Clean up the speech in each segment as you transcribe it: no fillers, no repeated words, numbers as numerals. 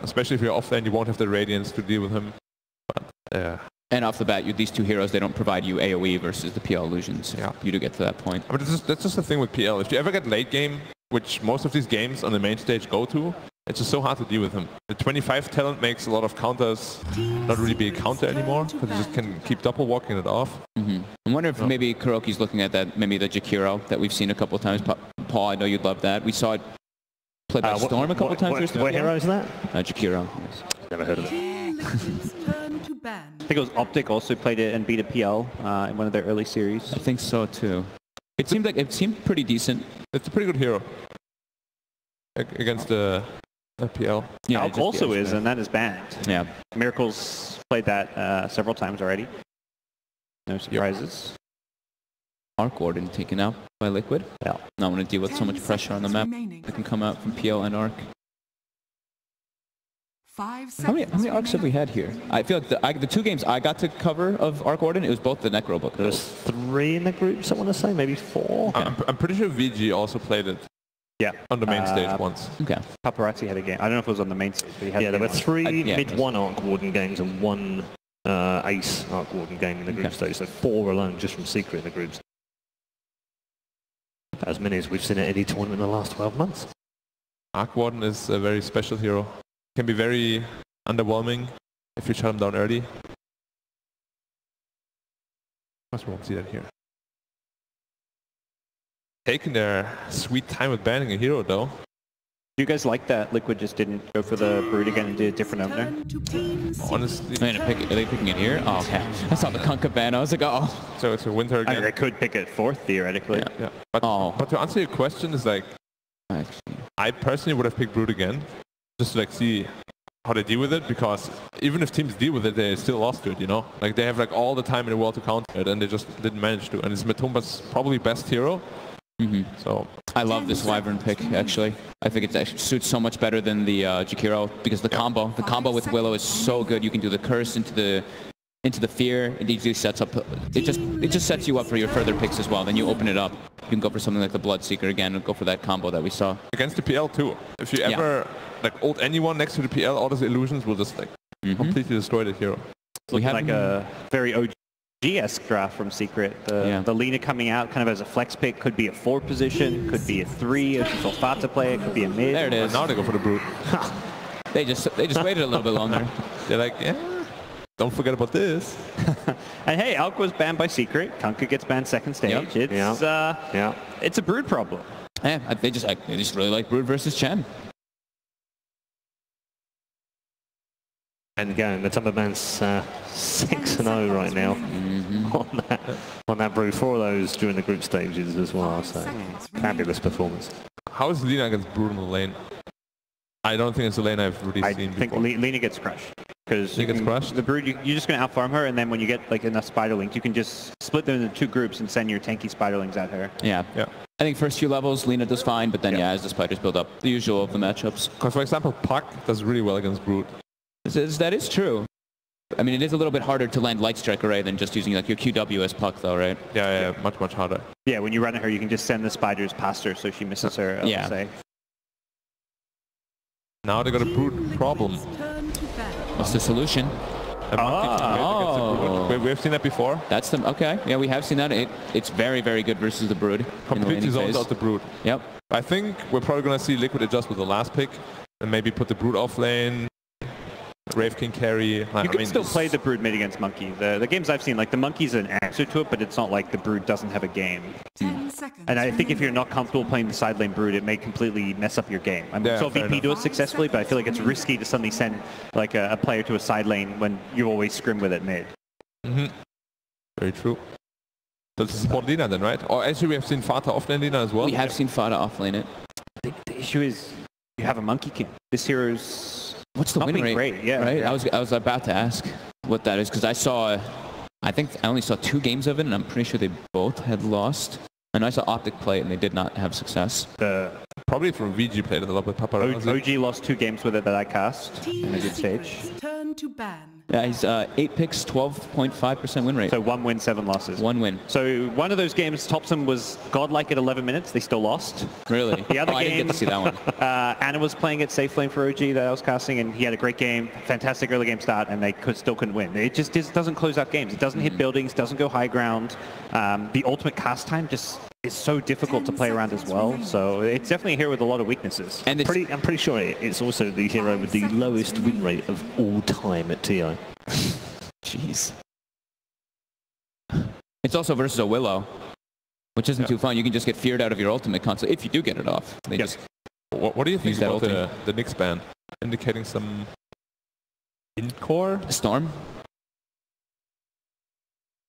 Especially if you're offlane, you won't have the Radiance to deal with him. But, and off the bat, these two heroes, they don't provide you AoE versus the PL illusions. Yeah. You do get to that point. I mean, that's just the thing with PL. If you ever get late game, which most of these games on the main stage go to, it's just so hard to deal with him. The 25 talent makes a lot of counters not really be a counter anymore, because you just can keep double walking it off. I wonder if maybe Kuroki's looking at that, maybe the Jakiro that we've seen a couple of times. Paul, I know you'd love that. We saw it played by Storm a couple of times. What hero is that? Jakiro. Yes. Never heard of it. I think it was Optic also played it and beat a PL in one of their early series. I think so too. It seemed pretty decent. It's a pretty good hero against the PL. Yeah, Alk also is, and that is banned. Yeah. Miracles played that several times already. No surprises. Arc Warden taken out by Liquid. Yeah. Not want to deal with so much pressure on the map that can come out from PL and Arc. How many arcs have we had here? I feel like the two games I got to cover of Arc Warden, it was both the Necro book. There's 3 in the groups, I want to say, maybe 4. Okay. I'm pretty sure VG also played it. Yeah. On the main stage once. Okay. Paparazzi had a game. I don't know if it was on the main stage, but he had there were 3 yeah, mid-1 Arc Warden games and 1 Ace Arc Warden game in the group stage. So 4 alone just from Secret in the groups. As many as we've seen at any tournament in the last 12 months. Arc Warden is a very special hero. Can be very underwhelming if you shut him down early. Must won't see that here. Taking their sweet time with banning a hero though. Do you guys like that Liquid just didn't go for the Brood again and did a different opener? Honestly. Are they picking it here? Oh, okay. I saw the Kunkka ban. I was like, oh. So it's a winter again. I mean, they could pick it 4th theoretically. Yeah. But to answer your question is like, I personally would have picked Brood again. Just to like see how they deal with it, because even if teams deal with it, they still lost to it, you know? Like they have like all the time in the world to counter it, and they just didn't manage to. And it's Matumba's probably best hero. So I love this Wyvern pick, actually. I think it actually suits so much better than the Jakiro, because the combo with Willow is so good. You can do the curse into the fear. It easily sets up. It just sets you up for your further picks as well. Then you open it up. You can go for something like the Bloodseeker again and go for that combo that we saw against the PL too. If you ever like ult anyone next to the PL, all those illusions will just like completely destroy the hero. It's looking like a very OG-esque draft from Secret. The Lina coming out kind of as a flex pick, could be a 4 position, could be a 3 if she's Olfata play, it could be a mid. There it is. Now they go for the Brood. They just waited a little bit longer. They're like, don't forget about this. And hey, Alk was banned by Secret. Kunkka gets banned 2nd stage. It's a Brood problem. Yeah, they just really like Brood versus Chen. And again, the Tumberman's 6-0 right now on that Brood. 4 of those during the group stages as well. So fabulous performance. How is Lina against Brood in the lane? I don't think it's a lane I've really seen before. I think Lina gets crushed. Because she gets crushed? The Brood, you're just going to outfarm her, and then when you get like enough Spiderlings, you can just split them into 2 groups and send your tanky Spiderlings at her. Yeah. I think first few levels, Lina does fine, but then as the spiders build up, the usual of the matchups. Because for example, Puck does really well against Brood. That is true. I mean, it is a little bit harder to land Light Strike Array than just using like your QW as Puck, though, right? Yeah, much harder. Yeah, when you run at her, you can just send the spiders past her, so she misses her. Say. Now they got a Brood problem. What's the solution? We've seen that before. That's the okay. Yeah, we have seen that. It's very, very good versus the Brood. Completely zones out the Brood. Yep. I think we're probably gonna see Liquid adjust with the last pick and maybe put the Brood off lane. Wraith King carry. You can still play the Brood mid against Monkey. The games I've seen, like the Monkey's an answer to it, but it's not like the Brood doesn't have a game. 10 seconds. And I think if you're not comfortable playing the side lane Brood, it may completely mess up your game. I mean, saw VP do it successfully, but I feel like it's risky to suddenly send like a player to a side lane when you always scrim with it mid. Very true. That's support Lina then, right? Or actually we have seen Fata offlane Lina as well. We have seen Fata offlane it. The issue is you have a Monkey King. This hero's what's the win rate? Great. Yeah, right. Yeah. I was about to ask what that is, because I think I only saw 2 games of it, and I'm pretty sure they both had lost. And I saw Optic play it, and they did not have success. Probably from VG played it a lot with Paparazzi. OG lost 2 games with it that I cast in a good stage. Turn to ban. Yeah, he's 8 picks, 12.5% win rate. So 1 win, 7 losses. 1 win. So one of those games, Thompson was godlike at 11 minutes. They still lost. Really? The other I didn't game, get to see that one. Anna was playing at Safe Lane for OG that I was casting, and he had a great game, fantastic early game start, and they still couldn't win. It just doesn't close out games. It doesn't hit buildings, doesn't go high ground. The ultimate cast time just is so difficult to play around as well. So it's definitely a hero with a lot of weaknesses. And I'm pretty sure it's also the hero with the lowest win rate of all time at TI. Jeez. It's also versus a Willow, which isn't too fun. You can just get feared out of your ultimate constantly if you do get it off. They just what do you think about the Nyx ban? Indicating some in-core? Storm?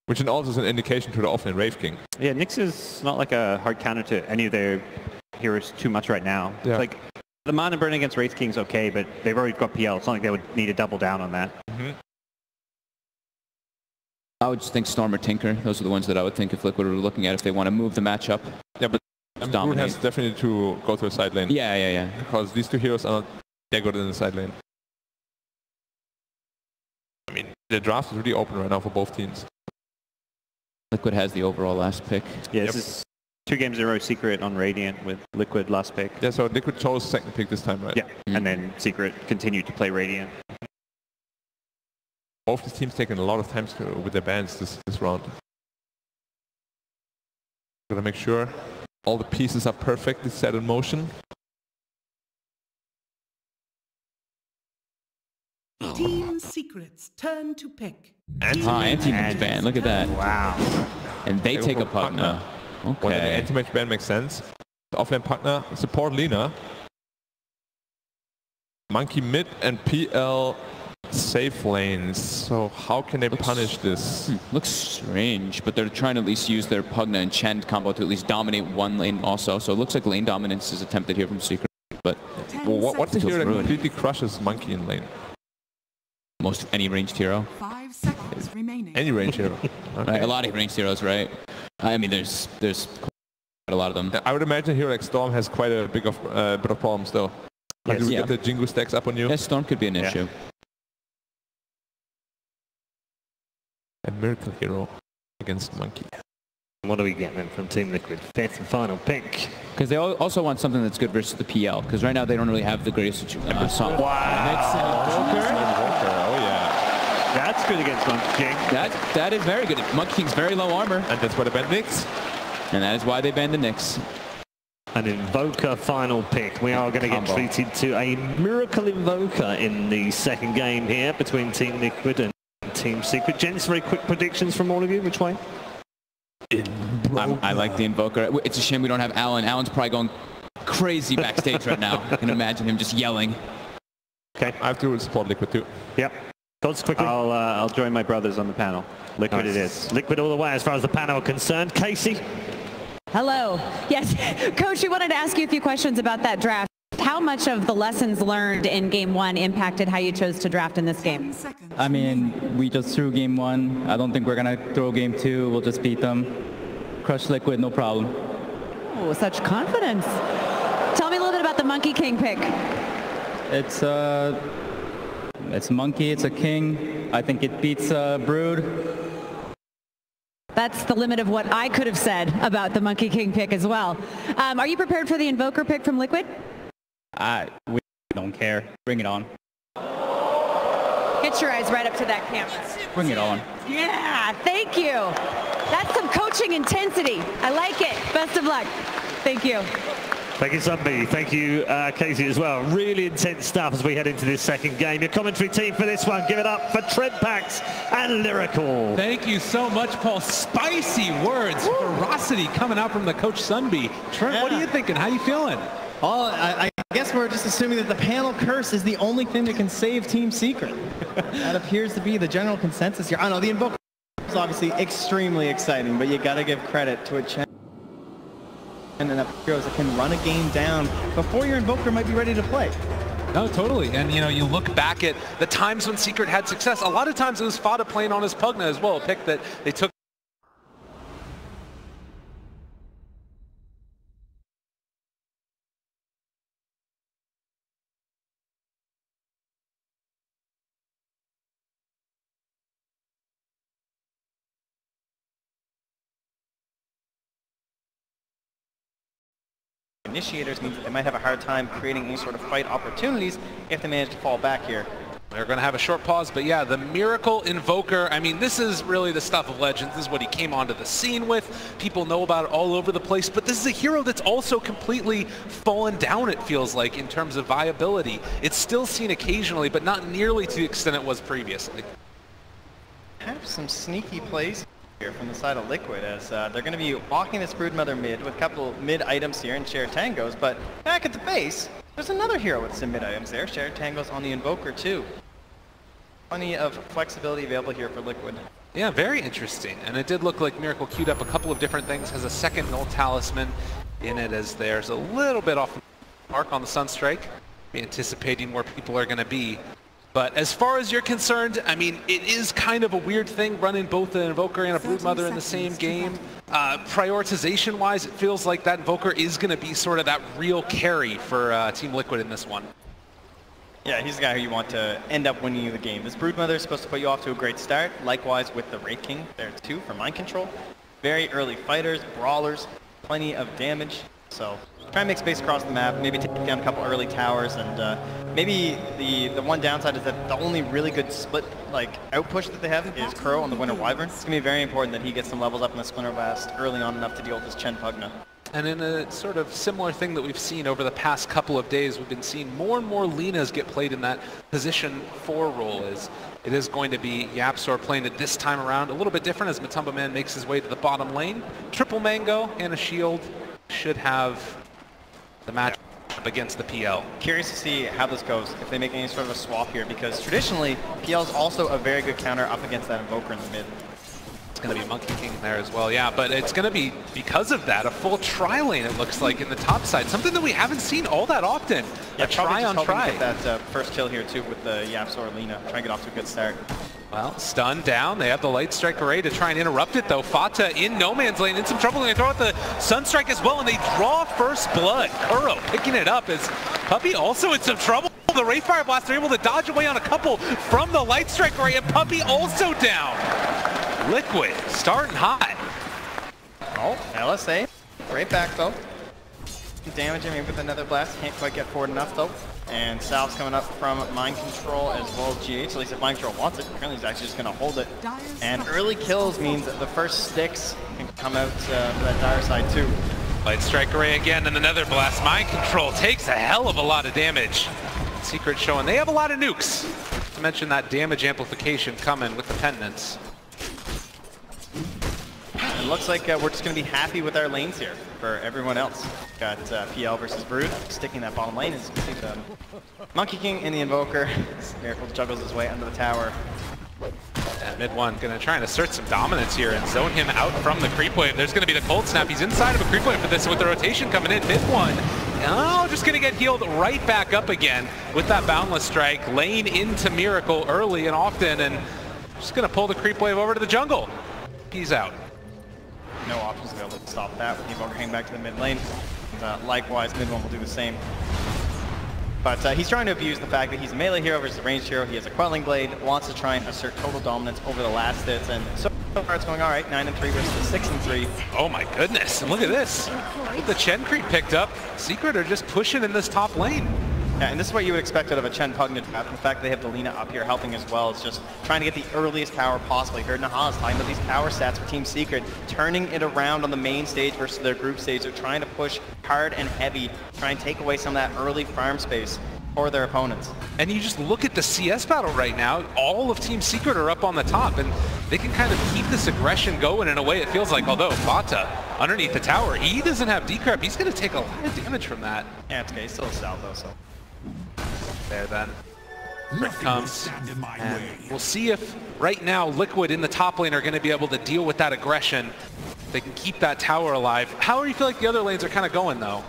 Which also is an indication to the offlane Wraith King. Yeah, Nyx is not like a hard counter to any of their heroes too much right now. Yeah. Like, the mana burn against Wraith King's okay, but they've already got PL. It's not like they would need to double down on that. I would just think Storm or Tinker. Those are the ones that I would think if Liquid were looking at if they want to move the matchup. Yeah, but Brune has definitely to go to a side lane. Yeah. Because these two heroes are not that good in the side lane. I mean, the draft is really open right now for both teams. Liquid has the overall last pick. Yeah, this is 2 games in a row Secret on Radiant with Liquid last pick. Yeah, so Liquid chose second pick this time, right? Yeah, and then Secret continued to play Radiant. Both these teams taking a lot of time with their bans this round. Gotta make sure all the pieces are perfectly set in motion. Team Secret's turn to pick. Anti-match ban. Look at that. Wow. And they take a Pugna. Okay. Well, the anti-match ban makes sense. The offlane Pugna, support Lina. Monkey mid and PL safe lanes. So how can they punish this? Looks strange, but they're trying to at least use their Pugna and Chend combo to at least dominate one lane also. So it looks like lane dominance is attempted here from Secret. But what's the hero that completely crushes Monkey in lane? Most any ranged hero. 5 seconds remaining. Any ranged hero. Okay. Right, a lot of ranged heroes, right? I mean, there's quite a lot of them. I would imagine a hero like Storm has quite a bit of problems though. Like you get the Jingu stacks up on you. Yeah, Storm could be an issue. A miracle hero against Monkey. What do we get then from Team Liquid? 5th and final pick. Because they also want something that's good versus the PL. Because right now they don't really have the greatest song. Oh yeah. That's good against Monkey King. That is very good. Monkey King's very low armor. And that's why they banned Nyx. And that is why they banned the Nyx. An Invoker final pick. We are going to get treated to a Miracle Invoker in the second game here between Team Liquid and Team Secret. Gents, very quick predictions from all of you. Which way? I like the Invoker. It's a shame we don't have Alan. Alan's probably going crazy backstage right now. I can imagine him just yelling. Okay. I have to support Liquid too. Yep. Thoughts quickly? I'll join my brothers on the panel. Liquid it is. Liquid all the way as far as the panel are concerned. Casey? Hello. Yes, Coach, we wanted to ask you a few questions about that draft. How much of the lessons learned in Game 1 impacted how you chose to draft in this game? I mean, we just threw Game 1. I don't think we're going to throw Game 2. We'll just beat them. Crush Liquid, no problem. Oh, such confidence. Tell me a little bit about the Monkey King pick. It's Monkey, it's a King. I think it beats Brood. That's the limit of what I could have said about the Monkey King pick as well. Are you prepared for the Invoker pick from Liquid? We don't care. Bring it on. Get your eyes right up to that camera. Bring it on. Yeah, thank you. That's some coaching intensity. I like it. Best of luck. Thank you. Thank you, Zombie. Thank you, Casey, as well. Really intense stuff as we head into this second game. Your commentary team for this one, give it up for Treadpacks and Lyrical. Thank you so much, Paul. Spicy words, ferocity coming out from the Coach Sunby. Trent, what are you thinking? How you feeling? Well, I guess we're just assuming that the panel curse is the only thing that can save Team Secret. That appears to be the general consensus here. I don't know, the Invoker is obviously extremely exciting, but you got to give credit to a champion and enough heroes that can run a game down before your Invoker might be ready to play. No, totally. And, you know, you look back at the times when Secret had success. A lot of times it was Fada playing on his Pugna as well, a pick that they took initiators means that they might have a hard time creating any sort of fight opportunities if they manage to fall back here. They're going to have a short pause, but yeah, the Miracle Invoker, I mean, this is really the stuff of Legends. This is what he came onto the scene with. People know about it all over the place, but this is a hero that's also completely fallen down, it feels like, in terms of viability. It's still seen occasionally, but not nearly to the extent it was previously. Have some sneaky plays here from the side of Liquid, as they're going to be walking this Broodmother mid with a couple mid items here and shared tangos, but back at the base, there's another hero with some mid items there. Shared tangos on the Invoker too. Plenty of flexibility available here for Liquid. Yeah, very interesting. And it did look like Miracle queued up a couple of different things, has a second Null Talisman in it, as there's a little bit off the mark on the Sunstrike, anticipating where people are going to be. But as far as you're concerned, I mean, it is kind of a weird thing running both an Invoker and a Broodmother in the same game. Prioritization-wise, it feels like that Invoker is going to be sort of that real carry for Team Liquid in this one. Yeah, he's the guy who you want to end up winning you the game. This Broodmother is supposed to put you off to a great start. Likewise with the Wraith King there too for mind control. Very early fighters, brawlers, plenty of damage. So try and make space across the map, maybe take down a couple early towers, and maybe the one downside is that the only really good split outpush that they have is Crow on the Winter Wyvern. It's going to be very important that he gets some levels up in the Splinter Blast early on enough to deal with this Chen Pugna. And in a sort of similar thing that we've seen over the past couple of days, we've been seeing more and more Linas get played in that position 4 role. It is going to be YapzOr playing it this time around, a little bit different as Matumba Man makes his way to the bottom lane. Triple Mango and a shield should have the match up against the PL. Curious to see how this goes, if they make any sort of a swap here, because traditionally, PL is also a very good counter up against that Invoker in the mid. Going to be Monkey King there as well, yeah, but it's going to be, because of that, a full tri-lane, it looks like, in the top side. Something that we haven't seen all that often. Yeah, a try-on-try. Get that first kill here, too, with the YapzOr Lina. Try and get off to a good start. Well, stun down. They have the Light Strike array to try and interrupt it, though. Fata in no man's lane, in some trouble. They throw out the Sunstrike as well, and they draw first blood. Kuro picking it up as Puppey also in some trouble. The Wraithfire Blast are able to dodge away on a couple from the Light Strike array, and Puppey also down. Liquid starting hot. Oh, LSA. Right back, though. Damage him with another blast. Can't quite get forward enough, though. And Salve's coming up from Mind Control as well as GH. At least if Mind Control wants it. Currently he's actually just going to hold it. And early kills means that the first sticks can come out for that Dire side, too. Light Strike array again and another blast. Mind Control takes a hell of a lot of damage. Secret showing they have a lot of nukes. Not to mention that damage amplification coming with the pendants. It looks like we're just going to be happy with our lanes here for everyone else. Got PL versus Brood sticking that bottom lane. Is Monkey King and the Invoker. Miracle juggles his way under the tower. And mid one going to try and assert some dominance here and zone him out from the creep wave. There's going to be the cold snap. He's inside of a creep wave for this with the rotation coming in. Mid one. Oh, just going to get healed right back up again with that Boundless Strike. Lane into Miracle early and often, and just going to pull the creep wave over to the jungle. He's out. No options available to stop that with the Invoker hanging back to the mid lane. And, likewise, mid one will do the same. But he's trying to abuse the fact that he's a melee hero versus a ranged hero. He has a Quelling Blade, wants to try and assert total dominance over the last hits, and so far it's going all right. 9-3 versus 6-3. Oh my goodness, and look at this. With the Chen creep picked up, Secret are just pushing in this top lane. Yeah, and this is what you would expect out of a Chen Pugna draft. The fact they have the Lina up here helping as well is just trying to get the earliest power possible. You heard Nahaz talking about these power stats for Team Secret, turning it around on the main stage versus their group stage. They're trying to push hard and heavy, try and take away some of that early farm space for their opponents. And you just look at the CS battle right now, all of Team Secret are up on the top, and they can kind of keep this aggression going in a way it feels like, although Fata underneath the tower, he doesn't have decrep, he's going to take a lot of damage from that. Yeah, it's okay, he's still a Sal though, so. There then. Brick comes, and we'll see if right now Liquid in the top lane are going to be able to deal with that aggression. They can keep that tower alive. How do you feel like the other lanes are kind of going though?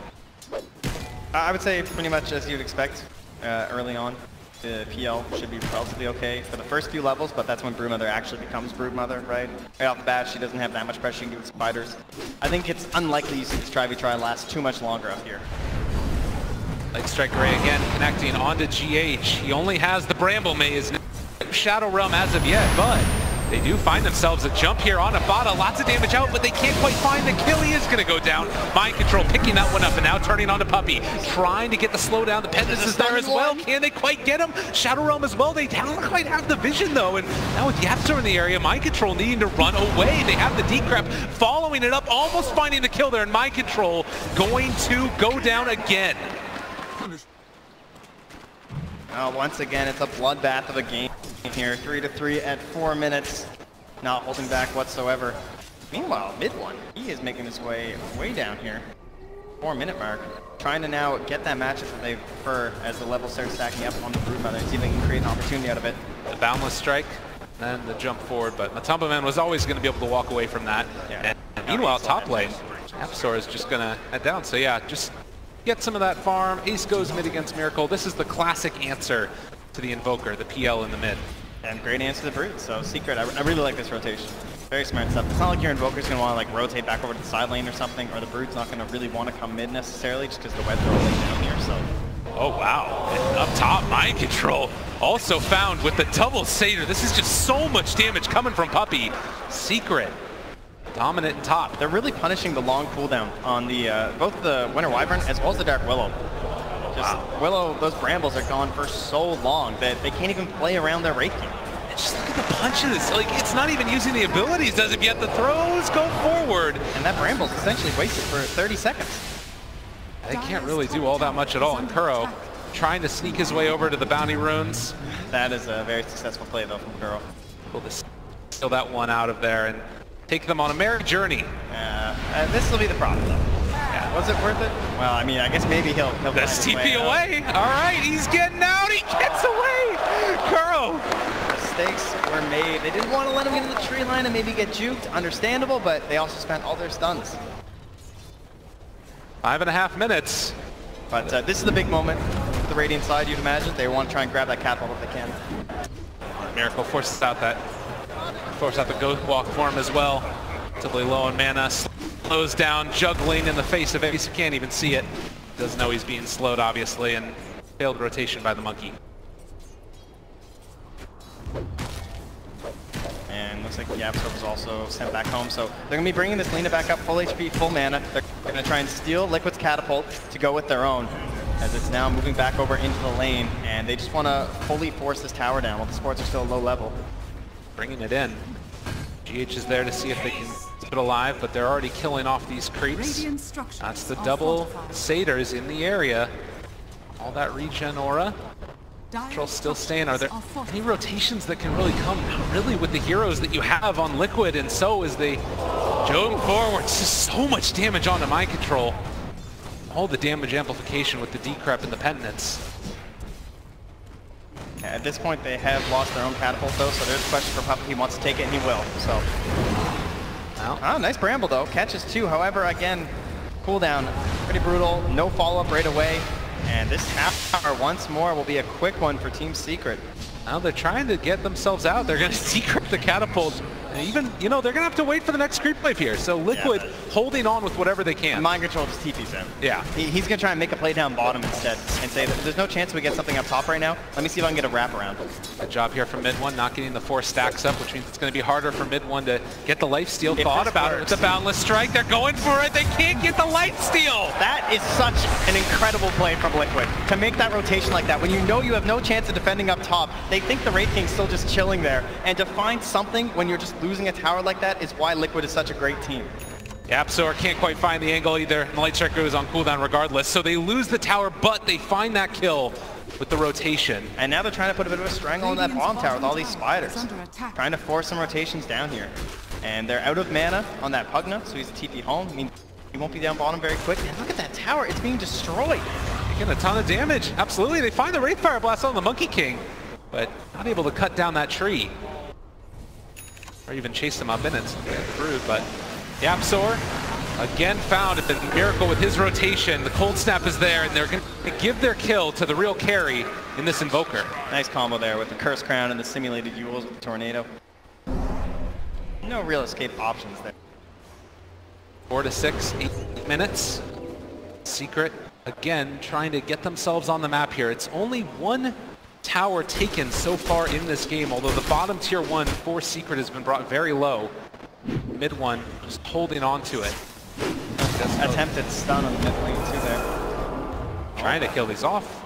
I would say pretty much as you'd expect early on. The PL should be relatively okay for the first few levels, but that's when Broodmother actually becomes Broodmother, right? Right off the bat, she doesn't have that much pressure she can give spiders. I think it's unlikely you see this try last too much longer up here. Light Strike Ray again connecting onto GH. He only has the Bramble Maze, no Shadow Realm as of yet, but They do find themselves a jump here on Abada. Lots of damage out, but they can't quite find the kill. He is going to go down. Mind Control picking that one up and now turning on to Puppey. Trying to get the slowdown. The Pendants is there as well. Can they quite get him? Shadow Realm as well. They don't quite have the vision though. And now with Yapster in the area, Mind Control needing to run away. They have the Decrep following it up, almost finding the kill there. And Mind Control going to go down again. Once again, it's a bloodbath of a game here. 3-3 at 4 minutes. Not holding back whatsoever. Meanwhile, mid one, he is making his way down here. 4-minute mark. Trying to now get that matchup that they prefer as the level starts stacking up on the Broodmother and see if they can create an opportunity out of it. The Boundless Strike, then the jump forward, but Matumba Man was always going to be able to walk away from that. Yeah. And meanwhile, top lane, Appsor is just going to head down. So yeah, just get some of that farm. Ace goes mid against Miracle. This is the classic answer to the Invoker, the PL in the mid. And great answer to the Brute. So Secret, I really like this rotation. Very smart stuff. It's not like your Invoker's going to want to like rotate back over to the side lane or something, or the Brute's not going to really want to come mid necessarily just because the Web's rolling down here. So. Oh wow, and up top, Mind Control also found with the double Satyr. This is just so much damage coming from Puppey. Secret. Dominant in top. They're really punishing the long cooldown on the both the Winter Wyvern as well as the Dark Willow. Just Willow, those brambles are gone for so long that they can't even play around their Wraith King. And just look at the punches. Like, it's not even using the abilities, does it? Yet the throws go forward. And that bramble's essentially wasted for 30 seconds. They can't really do all that much at all. And Kuro trying to sneak his way over to the Bounty Runes. That is a very successful play though from Kuro. Able to steal that one out of there and take them on a merry journey. This will be the problem though. Yeah. Was it worth it? Well, I mean, I guess maybe he'll That's TP away. All right, he's getting out. He gets away. Kuro. Mistakes were made. They didn't want to let him get in the tree line and maybe get juked. Understandable, but they also spent all their stuns. 5.5 minutes. But this is the big moment for the Radiant side, you'd imagine. They want to try and grab that catapult if they can. Miracle forces out the Ghost Walk form as well. Relatively low on mana. Slows down, juggling in the face of Ace. You can't even see it. Doesn't know he's being slowed, obviously, and failed rotation by the monkey. And looks like Yapster was also sent back home. So they're going to be bringing this Lina back up full HP, full mana. They're going to try and steal Liquid's catapult to go with their own, as it's now moving back over into the lane. And they just want to fully force this tower down while the sports are still low level. Bringing it in. GH is there to see if they can keep it alive, but they're already killing off these creeps. That's the double Satyrs in the area. All that regen aura. Control still staying. Are there any rotations that can really come? Not really with the heroes that you have on Liquid, and so as they jog forward, it's just so much damage onto Mind Control. All the damage amplification with the Decrep and the Pendants. At this point, they have lost their own catapult, though, so there's a question for Puppey. He wants to take it, and he will. So, nice bramble, though. Catches two. However, again, cooldown pretty brutal. No follow-up right away. And this half hour, once more, will be a quick one for Team Secret. Now they're trying to get themselves out. They're going to decrypt the catapult. And even, you know, they're going to have to wait for the next creep wave here. So Liquid holding on with whatever they can. Mind Control just TPs him. Yeah. He's going to try and make a play down bottom instead and say that there's no chance we get something up top right now. Let me see if I can get a wrap around. Good job here from mid one, not getting the 4 stacks up, which means it's going to be harder for mid one to get the lifesteal. Thought about it with the Boundless Strike. They're going for it. They can't get the lifesteal. That is such an incredible play from Liquid to make that rotation like that. When you know you have no chance of defending up top, they think the Wraith King's still just chilling there. And to find something when you're just losing a tower like that is why Liquid is such a great team. Yapsor can't quite find the angle either, and the Light Strike goes on cooldown regardless. So they lose the tower, but they find that kill with the rotation. And now they're trying to put a bit of a strangle on that bottom tower with all these spiders. Trying to force some rotations down here. And they're out of mana on that Pugna, so he's a TP home. I mean, he won't be down bottom very quick. And look at that tower, it's being destroyed. Taking a ton of damage. Absolutely, they find the Wraith Fire Blast on the Monkey King, but not able to cut down that tree. Or even chase them up in it, through, but Yapsor again found at the Miracle with his rotation. The Cold Snap is there, and they're going to give their kill to the real carry in this Invoker. Nice combo there with the Curse Crown and the simulated Yules with the Tornado. No real escape options there. 4 to 6, 8 minutes. Secret again trying to get themselves on the map here. It's only one tower taken so far in this game, although the bottom tier 1 for Secret has been brought very low. Mid 1 just holding on to it. Attempted stun on the mid lane too there. Trying to kill these off.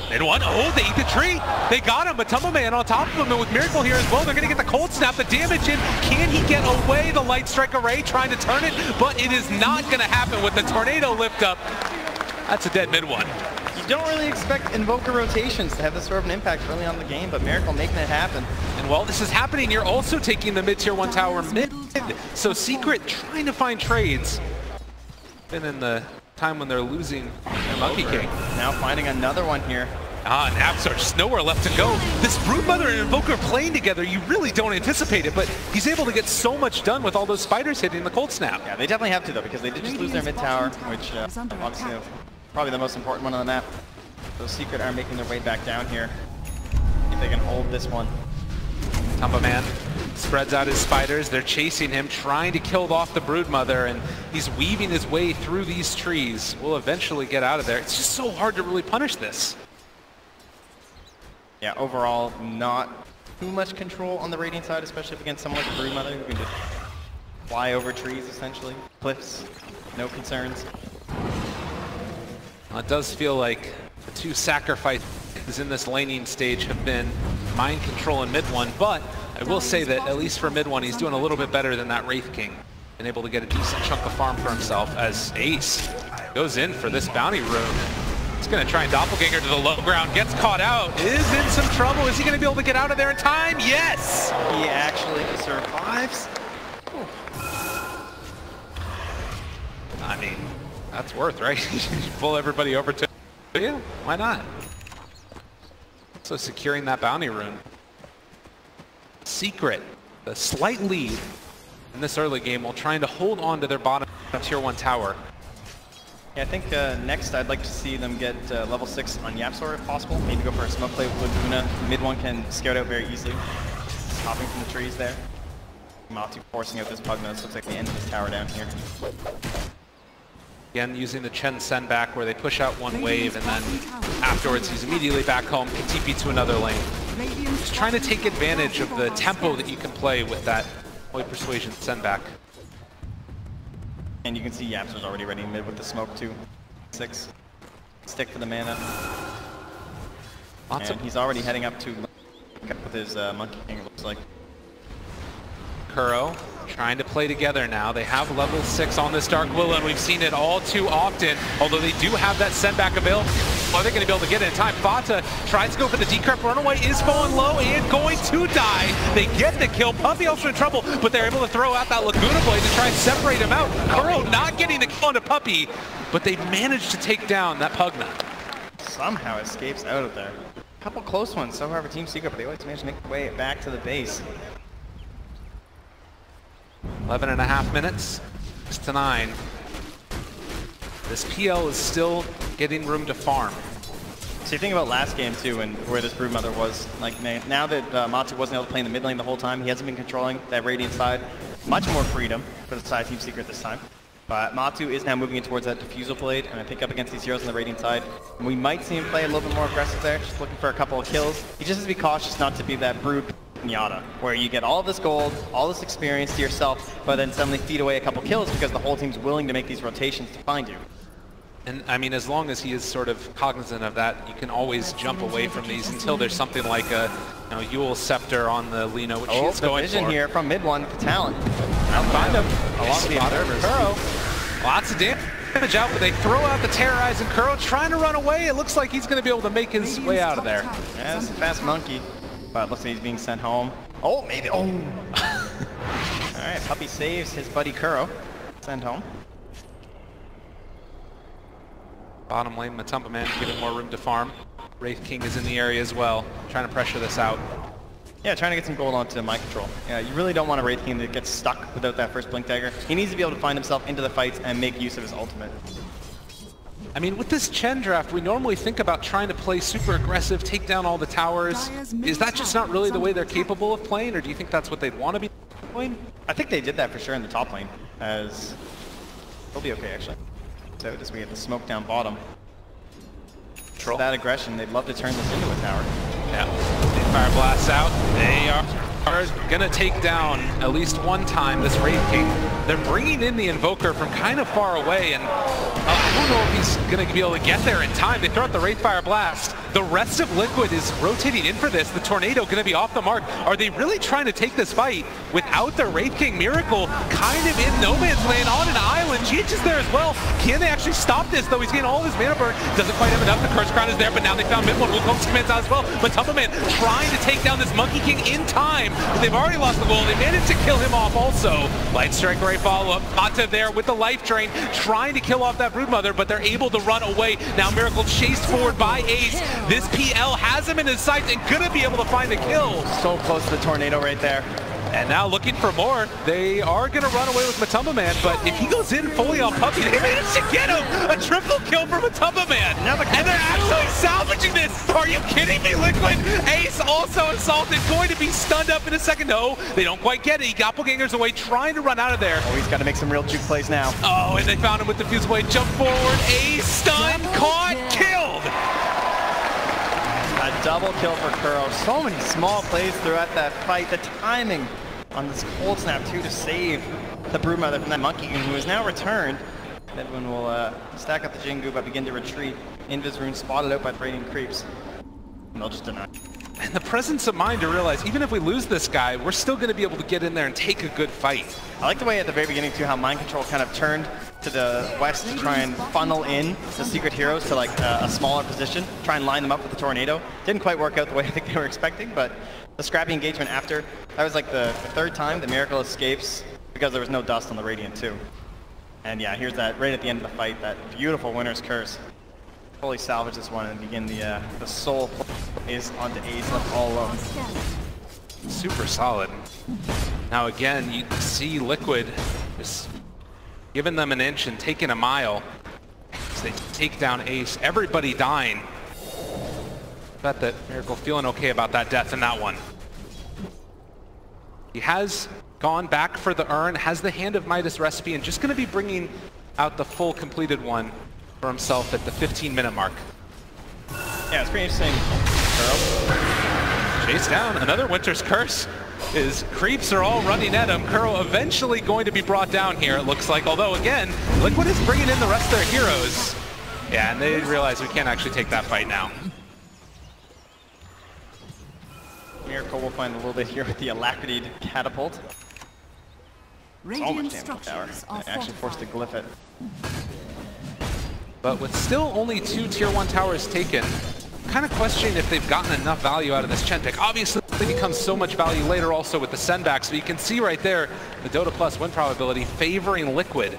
Mid 1, oh, they eat the tree. They got him, but Tumble Man on top of him, and with Miracle here as well, they're going to get the cold snap, the damage in. Can he get away? The Light Strike Array trying to turn it, but it is not going to happen with the Tornado lift up. That's a dead mid 1. You don't really expect Invoker rotations to have this sort of an impact early on in the game, but Miracle making it happen. And while this is happening, you're also taking the mid tier 1 tower mid. So Secret trying to find trades. Been in the time when they're losing their Monkey King. Now finding another one here. And Absol just nowhere left to go. This Broodmother and Invoker playing together, you really don't anticipate it, but he's able to get so much done with all those spiders hitting the cold snap. Yeah, they definitely have to though, because they did just lose their mid tower, which obviously probably the most important one on the map. So Secret are making their way back down here. If they can hold this one. Tumba Man spreads out his spiders. They're chasing him, trying to kill off the Broodmother, and he's weaving his way through these trees. We'll eventually get out of there. It's just so hard to really punish this. Yeah, overall, not too much control on the Radiant side, especially against someone like the Broodmother who can just fly over trees, essentially. Cliffs, no concerns. It does feel like the two sacrifices in this laning stage have been Mind Control and mid 1, but I will say that at least for mid 1, he's doing a little bit better than that Wraith King. Been able to get a decent chunk of farm for himself as Ace goes in for this bounty rune. He's going to try and doppelganger to the low ground, gets caught out, is in some trouble. Is he going to be able to get out of there in time? Yes! He actually survives. I mean, that's worth, right? You pull everybody over to... Yeah, why not? So securing that bounty rune. Secret, the slight lead in this early game while trying to hold on to their bottom tier 1 tower. Yeah, I think next I'd like to see them get level 6 on Yapsor if possible. Maybe go for a smoke play with Laguna. Mid 1 can scout out very easily. Just hopping from the trees there. Matu forcing out this Pugna. This looks like the end of this tower down here. Again, using the Chen send back where they push out one wave and then afterwards he's immediately back home, can TP to another lane. Just trying to take advantage of the tempo that you can play with that Holy Persuasion send back. And you can see Yapsor's already ready mid with the smoke too. 6. Stick for the mana. And he's already heading up to with his Monkey King, it looks like. Kuro trying to play together now. They have level 6 on this Dark Willow, and we've seen it all too often. Although they do have that send back available, are they going to be able to get it in time? Fata tries to go for the decrypt. Runaway is falling low and going to die. They get the kill. Puppy also in trouble, but they're able to throw out that Laguna Blade to try and separate him out. Kuro not getting the kill onto Puppy, but they managed to take down that Pugna. Somehow escapes out of there. A couple close ones so far for Team Secret, but they always manage to make their way back to the base. 11.5 minutes, 6-9. This PL is still getting room to farm. So you think about last game too, and where this Broodmother was. Like now that Matu wasn't able to play in the mid lane the whole time, he hasn't been controlling that Radiant side. Much more freedom for the side Team Secret this time. But Matu is now moving in towards that Diffusal Blade, and I think up against these heroes on the Radiant side, we might see him play a little bit more aggressive there, just looking for a couple of kills. He just has to be cautious not to be that Brood Pinata, where you get all of this gold, all this experience to yourself, but then suddenly feed away a couple kills because the whole team's willing to make these rotations to find you. And I mean, as long as he is sort of cognizant of that, you can always jump away from these until there's something like a Yule Scepter on the Lino, which he's going vision for. Here from mid one, the talent. I'll find him. Along with the observers. Kuro. Lots of damage out, but they throw out the Terrorize, and Kuro trying to run away. It looks like he's going to be able to make his way out of there. Yeah, it's a fast monkey. But it looks like he's being sent home. Oh, maybe. Oh. All right, Puppy saves his buddy Kuro. Send home. Bottom lane, Matumba Man giving more room to farm. Wraith King is in the area as well, trying to pressure this out. Yeah, trying to get some gold onto Mind Control. Yeah, you really don't want a Wraith King that gets stuck without that first Blink Dagger. He needs to be able to find himself into the fights and make use of his ultimate. I mean, with this Chen draft, we normally think about trying to play super aggressive, take down all the towers. Is that just not really the way they're capable of playing, or do you think that's what they'd want to be playing? I think they did that for sure in the top lane, as they'll be okay actually. So as we get the smoke down bottom. For that aggression, they'd love to turn this into a tower. Yeah, Fire Blast out. They are gonna take down at least one time this Wraith King. They're bringing in the Invoker from kind of far away, and I don't know if he's gonna be able to get there in time. They throw out the Wraith Fire Blast. The rest of Liquid is rotating in for this. The Tornado gonna be off the mark. Are they really trying to take this fight without their Wraith King? Miracle kind of in no man's land on an island. Cheech is there as well. Can they actually stop this though? He's getting all his mana burn. Doesn't quite have enough. The Curse Crown is there, but now they found mid-one. Wukong's commands out as well. But Tumbaman trying to take down this Monkey King in time. But they've already lost the goal. They managed to kill him off also. Light Strike Ray follow-up. Mata there with the life drain, trying to kill off that Broodmother, but they're able to run away. Now Miracle chased forward by Ace. This PL has him in his sights and gonna be able to find a kill. So close to the Tornado right there. And now looking for more. They are going to run away with Matumba Man, but if he goes in fully on Puppy, they managed to get him! A triple kill for Matumba Man! And they're actually salvaging this! Are you kidding me, Liquid? Ace also assaulted, going to be stunned up in a second. No, they don't quite get it. He doppelgangers away, trying to run out of there. Oh, he's got to make some real juke plays now. Oh, and they found him with the fuse blade. Jump forward, Ace stunned, caught, killed! A double kill for Kuro. So many small plays throughout that fight. The timing on this cold snap too to save the Broodmother from that Monkey King, who is now returned. Edwin will stack up the Jingu but begin to retreat. Invis Rune spotted out by the Radiant Creeps. And they'll just deny. And the presence of mind to realize even if we lose this guy, we're still going to be able to get in there and take a good fight. I like the way at the very beginning too how Mind Control kind of turned to the west to try and funnel in the secret heroes to like a smaller position, try and line them up with the Tornado. Didn't quite work out the way I think they were expecting, but the scrappy engagement after, that was like the third time the Miracle escapes because there was no dust on the Radiant too. And yeah, here's that right at the end of the fight, that beautiful Winner's Curse. Fully salvage this one and begin the soul is onto Ace left all alone. Super solid. Now again, you see Liquid just giving them an inch and taking a mile. So they take down Ace, everybody dying. Bet that Miracle feeling okay about that death in that one. He has gone back for the urn, has the Hand of Midas recipe, and just going to be bringing out the full completed one for himself at the 15-minute mark. Yeah, it's pretty interesting. Kuro. Chase down, another Winter's Curse. His creeps are all running at him. Kuro eventually going to be brought down here, it looks like. Although, again, Liquid is bringing in the rest of their heroes. Yeah, and they realize we can't actually take that fight now. Miracle will find a little bit here with the Alacrity Catapult. So much damage tower. I actually forced to glyph it. But with still only 2 tier 1 towers taken, kind of questioning if they've gotten enough value out of this Chen pick. Obviously, it becomes so much value later also with the send back, so you can see right there the Dota Plus win probability favoring Liquid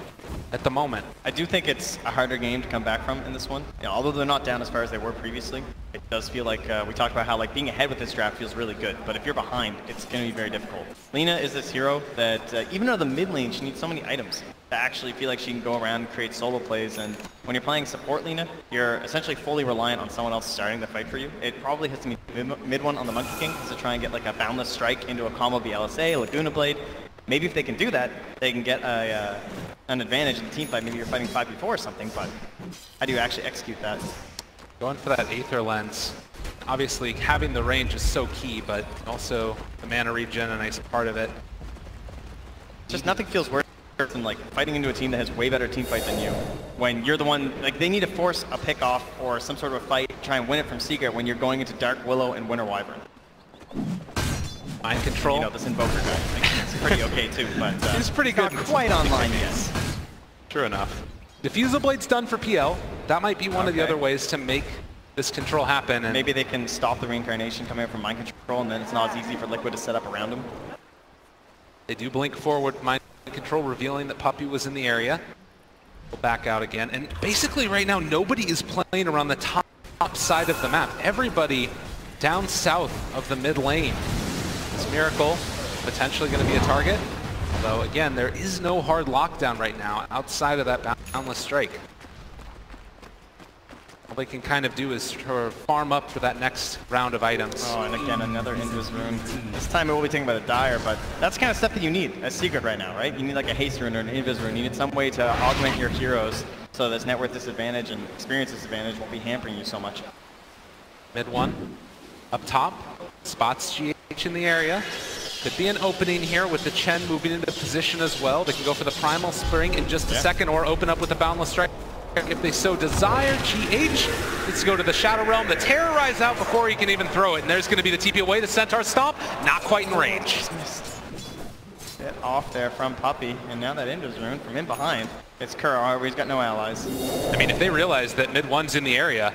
at the moment. I do think it's a harder game to come back from in this one. You know, although they're not down as far as they were previously, it does feel like we talked about how like being ahead with this draft feels really good, but if you're behind, it's going to be very difficult. Lina is this hero that even though the mid lane, she needs so many items to actually feel like she can go around and create solo plays, and when you're playing support Lina, you're essentially fully reliant on someone else starting the fight for you. It probably has to be mid one on the Monkey King to try and get like a Boundless Strike into a combo of the LSA, Laguna Blade. Maybe if they can do that, they can get an advantage in the team fight. Maybe you're fighting 5v4 or something, but how do you actually execute that? Going for that Aether Lens. Obviously, having the range is so key, but also the mana regen, a nice part of it. Just nothing feels worse than like fighting into a team that has way better team fight than you. When you're the one, like they need to force a pick off or some sort of a fight, try and win it from Secret when you're going into Dark Willow and Winter Wyvern. Mind Control. You know, this Invoker guy, like, it's pretty okay too, but he's pretty good. Not quite online yet. True enough. Diffusal Blade's done for PL. That might be one of the other ways to make this control happen. And maybe they can stop the reincarnation coming out from Mind Control, and then it's not as easy for Liquid to set up around him. They do blink forward, Mind Control revealing that Puppy was in the area. We'll back out again. And basically right now, nobody is playing around the top side of the map. Everybody down south of the mid lane. This Miracle potentially going to be a target. Although, again, there is no hard lockdown right now outside of that Boundless Strike. All they can kind of do is farm up for that next round of items. Oh, and again, another Invis Rune. This time it will be taken by the Dire, but that's the kind of stuff that you need as Secret right now, right? You need like a Haste Rune or an Invis Rune. You need some way to augment your heroes so this net worth disadvantage and experience disadvantage won't be hampering you so much. Mid one. up top, spots GH in the area. Could be an opening here with the Chen moving into position as well. They can go for the Primal Spring in just a second or open up with the Boundless Strike if they so desire. GH needs to go to the Shadow Realm to terrorize out before he can even throw it. And there's going to be the TP away, the Centaur Stomp, not quite in range. Bit off there from Puppey, and now that Indo's rune from in behind. It's Kuro, however, he's got no allies. I mean, if they realize that mid one's in the area,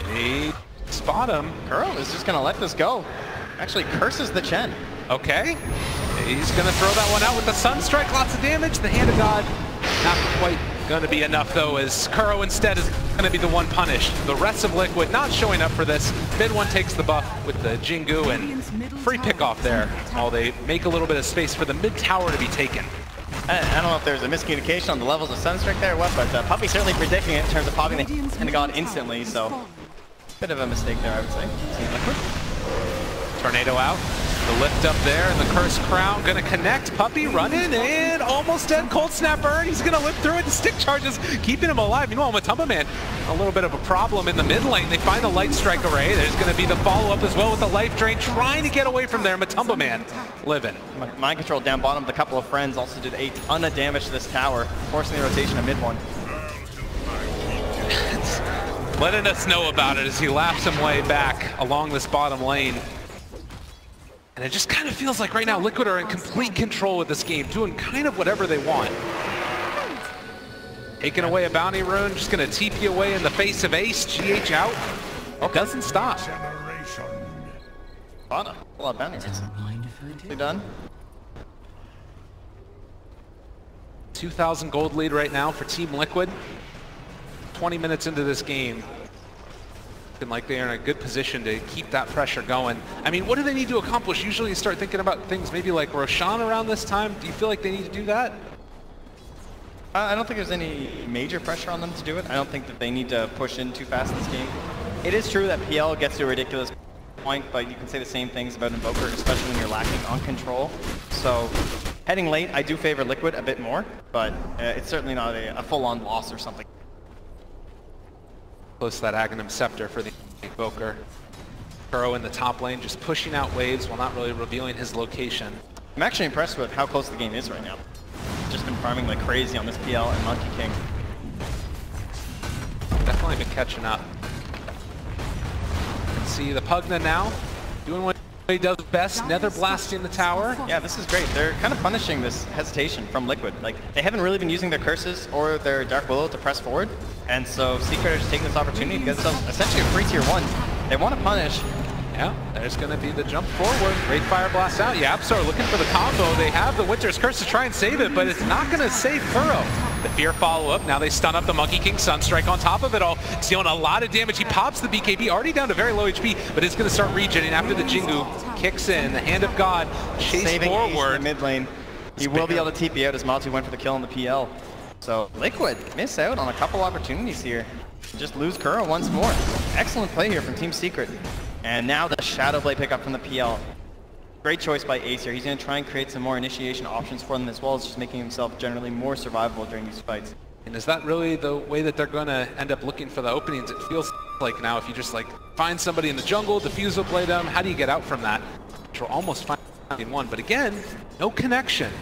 they spot him. Kuro is just going to let this go. Actually curses the Chen. Okay. He's going to throw that one out with the Sunstrike. Lots of damage. The Hand of God not quite going to be enough, though, as Kuro instead is going to be the one punished. The rest of Liquid not showing up for this. Mid one takes the buff with the Jingu and free pick off there while they make a little bit of space for the mid tower to be taken. I don't know if there's a miscommunication on the levels of Sunstrike there or what, but Puppey certainly predicting it in terms of popping the Hand of God instantly, so bit of a mistake there, I would say. Team Liquid. Tornado out, the lift up there, and the Cursed Crown gonna connect. Puppey running and almost dead. Cold Snap Burn, he's gonna live through it. The stick charges keeping him alive. Meanwhile, Matumba Man, a little bit of a problem in the mid lane. They find the Light Strike Array. There's gonna be the follow-up as well with the Life Drain, trying to get away from there. Matumba Man living. Mind Control down bottom with a couple of friends, also did a ton of damage to this tower, forcing the rotation of mid one. Letting us know about it as he laps him way back along this bottom lane. And it just kind of feels like right now Liquid are in complete control with this game, doing kind of whatever they want. Taking away a bounty rune, just going to TP away in the face of Ace. GH out. Oh, doesn't stop. A lot of bounty runes. You done? 2,000 gold lead right now for Team Liquid. 20 minutes into this game. Looking like they are in a good position to keep that pressure going. I mean, what do they need to accomplish? Usually you start thinking about things maybe like Roshan around this time. Do you feel like they need to do that? I don't think there's any major pressure on them to do it. I don't think that they need to push in too fast in this game. It is true that PL gets to a ridiculous point, but you can say the same things about Invoker, especially when you're lacking on control. So heading late, I do favor Liquid a bit more, but it's certainly not a full-on loss or something. Close to that Aghanim Scepter for the Invoker. Kuro in the top lane, just pushing out waves while not really revealing his location. I'm actually impressed with how close the game is right now. Just been farming like crazy on this PL and Monkey King. Definitely been catching up. See the Pugna now, doing what he does best, Nether blasting the tower. Yeah, this is great. They're kind of punishing this hesitation from Liquid. Like, they haven't really been using their curses or their Dark Willow to press forward, and so Secret are just taking this opportunity to get themselves essentially a free tier 1. They want to punish. Yeah, there's going to be the jump forward. Great Fire Blast out. Yapsar looking for the combo. They have the Winter's Curse to try and save it, but it's not going to save Kuro. The Fear follow-up. Now they stun up the Monkey King Sunstrike on top of it all. He's dealing a lot of damage. He pops the BKB, already down to very low HP, but it's going to start regenerating after the Jingu kicks in. The Hand of God chase saving forward. Ace in the mid lane. He will be able to TP out as Matu went for the kill on the PL. So Liquid miss out on a couple opportunities here. Just lose Kuro once more. Excellent play here from Team Secret. And now the Shadow Blade pickup from the PL. Great choice by Ace here. He's going to try and create some more initiation options for them, as well as just making himself generally more survivable during these fights. And is that really the way that they're going to end up looking for the openings? It feels like now if you just like find somebody in the jungle, diffuse will play them, how do you get out from that? Which we're almost finding one, but again, no connection.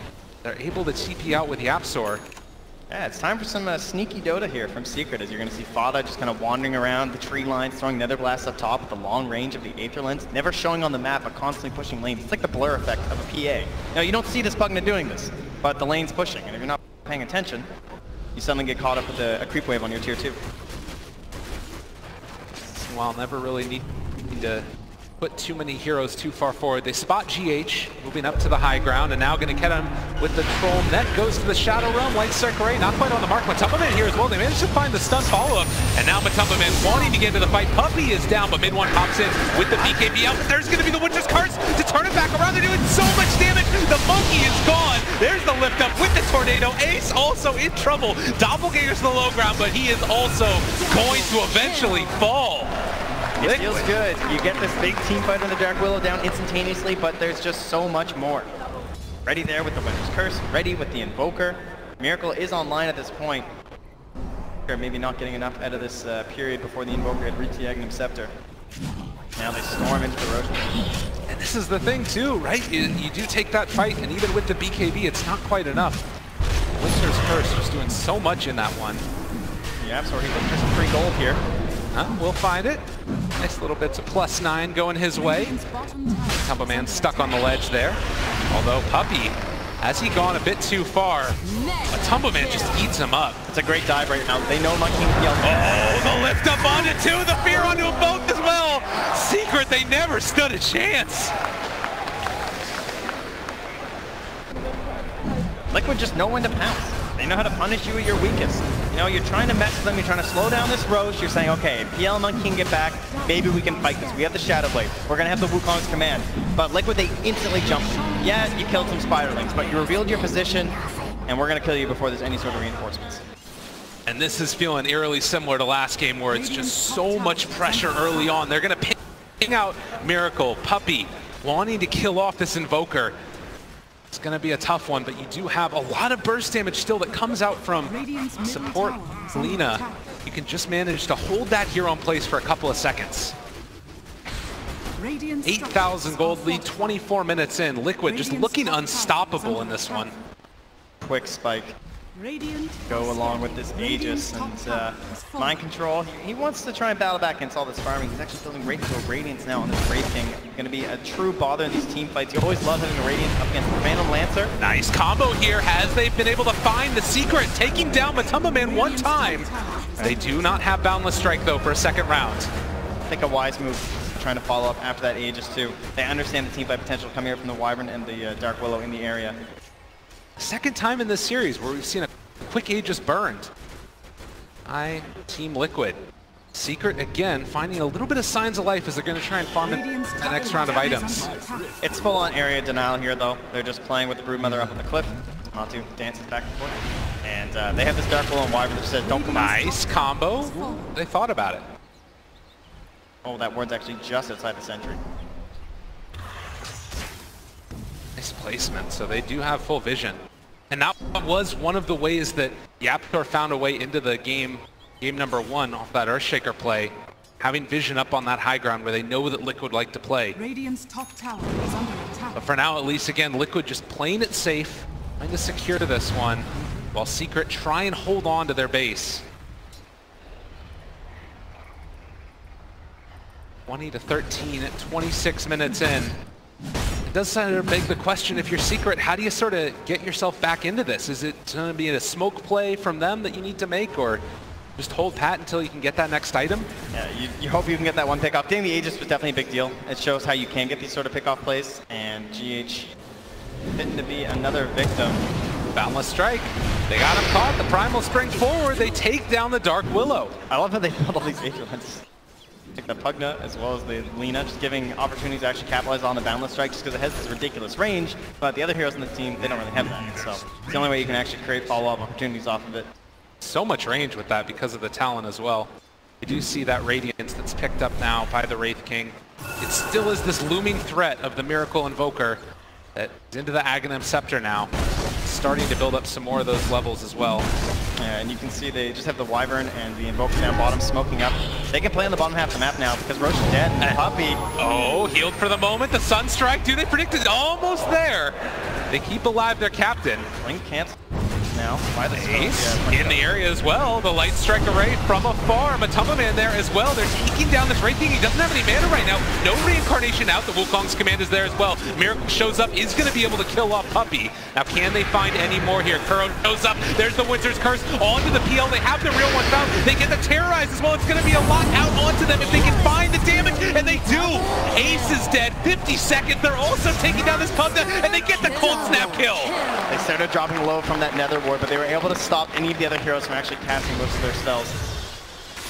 They're able to TP out with Yapsor. Yeah, it's time for some sneaky Dota here from Secret, as you're going to see Fada just kind of wandering around the tree lines, throwing Nether Blasts up top with the long range of the Aether Lens, never showing on the map, but constantly pushing lanes. It's like the blur effect of a PA. Now, you don't see this Pugna doing this, but the lane's pushing, and if you're not paying attention, you suddenly get caught up with a creep wave on your tier 2. While never really need to put too many heroes too far forward. They spot GH, moving up to the high ground, and now going to get him with the Troll Net. Goes to the Shadow Realm, Light Strike Array, not quite on the mark. Matumba Man here as well. They managed to find the stun follow-up, and now Matumba Man wanting to get into the fight. Puppey is down, but mid one pops in with the BKB out. But there's going to be the Winter's Curse to turn it back around. They're doing so much damage. The Monkey is gone. There's the lift up with the Tornado. Ace also in trouble. Doppelganger's to the low ground, but he is also going to eventually fall. It feels good. You get this big team fight on the Dark Willow down instantaneously, but there's just so much more. Ready there with the Winter's Curse, ready with the Invoker. Miracle is online at this point. Or maybe not getting enough out of this period before the Invoker had reached the Aghanim Scepter. Now they storm into the Roche. And this is the thing too, right? You do take that fight, and even with the BKB, it's not quite enough. Winter's Curse just doing so much in that one. Yeah, so he's looking for some free gold here. We'll find it. Nice little bits of +9 going his way. Matumbaman stuck on the ledge there. Although Puppey, has he gone a bit too far? Matumbaman just eats him up. It's a great dive right now. They know Monkey can yell. Oh, the lift up onto two, the fear onto them both as well. Secret, they never stood a chance. Liquid just know when to pounce. They know how to punish you at your weakest. You know, you're trying to mess with them, you're trying to slow down this Roche, you're saying, okay, if PL and Monkey can get back, maybe we can fight this. We have the Shadow Blade. We're gonna have the Wukong's command. But Liquid, they instantly jumped. Yeah, you killed some Spiderlings, but you revealed your position, and we're gonna kill you before there's any sort of reinforcements. And this is feeling eerily similar to last game where it's just so much pressure early on. They're gonna ping out Miracle, Puppey, wanting to kill off this Invoker. It's going to be a tough one, but you do have a lot of burst damage still that comes out from support Lina. You can just manage to hold that hero in place for a couple of seconds. 8,000 gold lead, 24 minutes in. Liquid just looking unstoppable in this one. Quick spike. Go along with this Aegis and mind control. He wants to try and battle back against all this farming. He's actually building right into a Radiance now on this Wraith King. Going to be a true bother in these team fights. You always love having a Radiance up against the Phantom Lancer. Nice combo here as they've been able to find the Secret, taking down Matumbaman one time. They do not have Boundless Strike though for a second round. I think a wise move trying to follow up after that Aegis too. They understand the team fight potential coming here from the Wyvern and the Dark Willow in the area. Second time in this series where we've seen a quick Aegis burned. Team Liquid. Secret again finding a little bit of signs of life as they're going to try and farm the next round of items. It's full on area denial here though. They're just playing with the Broodmother up on the cliff. Matu dances back and forth. And they have this Dark Willow and Wyvern that says don't come. Nice combo. They thought about it. Oh, that ward's actually just outside the sentry. Nice placement. So they do have full vision. And that was one of the ways that Yaptor found a way into the game number 1 off that Earthshaker play, having vision up on that high ground where they know that Liquid like to play. Radiant's top tower is under attack. But for now, at least, again, Liquid just playing it safe, trying to secure this one, while Secret try and hold on to their base. 20 to 13 at 26 minutes in. It does sort of beg the question, if you're Secret, how do you sort of get yourself back into this? Is it going to be a smoke play from them that you need to make, or just hold pat until you can get that next item? Yeah, you hope you can get that one pick off. Getting the Aegis was definitely a big deal. It shows how you can get these sort of pick off plays, and GH fitting to be another victim. Boundless Strike. They got him caught. The Primal Spring forward. They take down the Dark Willow. I love how they build all these Aegis. The Pugna as well as the Lina, just giving opportunities to actually capitalize on the Boundless Strike just because it has this ridiculous range, but the other heroes in the team, they don't really have that. So it's the only way you can actually create follow-up opportunities off of it. So much range with that because of the Talon as well. You do see that Radiance that's picked up now by the Wraith King. It still is this looming threat of the Miracle Invoker that is into the Aghanim Scepter now. Starting to build up some more of those levels as well. Yeah, and you can see they just have the Wyvern and the Invoker down bottom smoking up. They can play on the bottom half of the map now because Roche is dead. And Puppey. Oh, healed for the moment. The Sunstrike. Do they predict it? Almost there. They keep alive their captain. Blink cancel now by the Ace in the area as well. The Light Strike array from afar. Matumbaman there as well. They're taking down this Wraith King. He doesn't have any mana right now. No reincarnation out. The Wukong's command is there as well. Miracle shows up, is going to be able to kill off Puppey. Now, can they find any more here? Kuro shows up. There's the Winter's Curse onto the PL. They have the real one found. They get the Terrorize as well. It's going to be a lot out onto them if they can find the damage, and they do. Ace is dead. 50 seconds. They're also taking down this Pugna, and they get the Cold Snap kill. They started dropping low from that Nether Ward, but they were able to stop any of the other heroes from actually casting most of their spells.